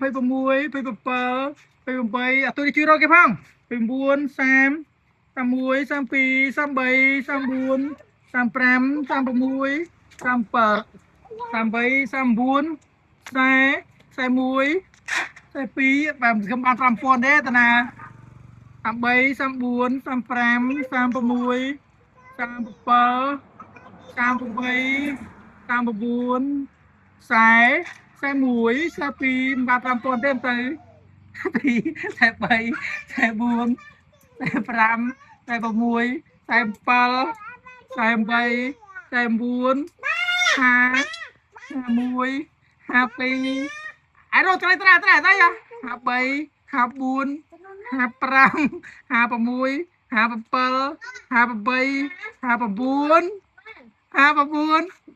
26 27 28tôi đi chui rồi kịp không 29 30 31 32 33 34 35 36 37 38 39 40 41 42បាទខ្ញុំបាន5000ទេតាណា33 34 35 36 37 38 39 40 41 42បាទ5000ទេទៅទី43 44 45 46 47 48 49 50 51 52អារត់ត្រៃត្រៃត្រៃត្រៃ53 54 55 56 57 58 59 59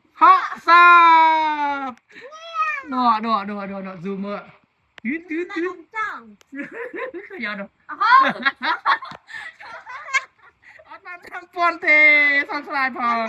60đọ zoom ạ tuyết giờ đâu ăn 5000ទេសោកស្លាយផង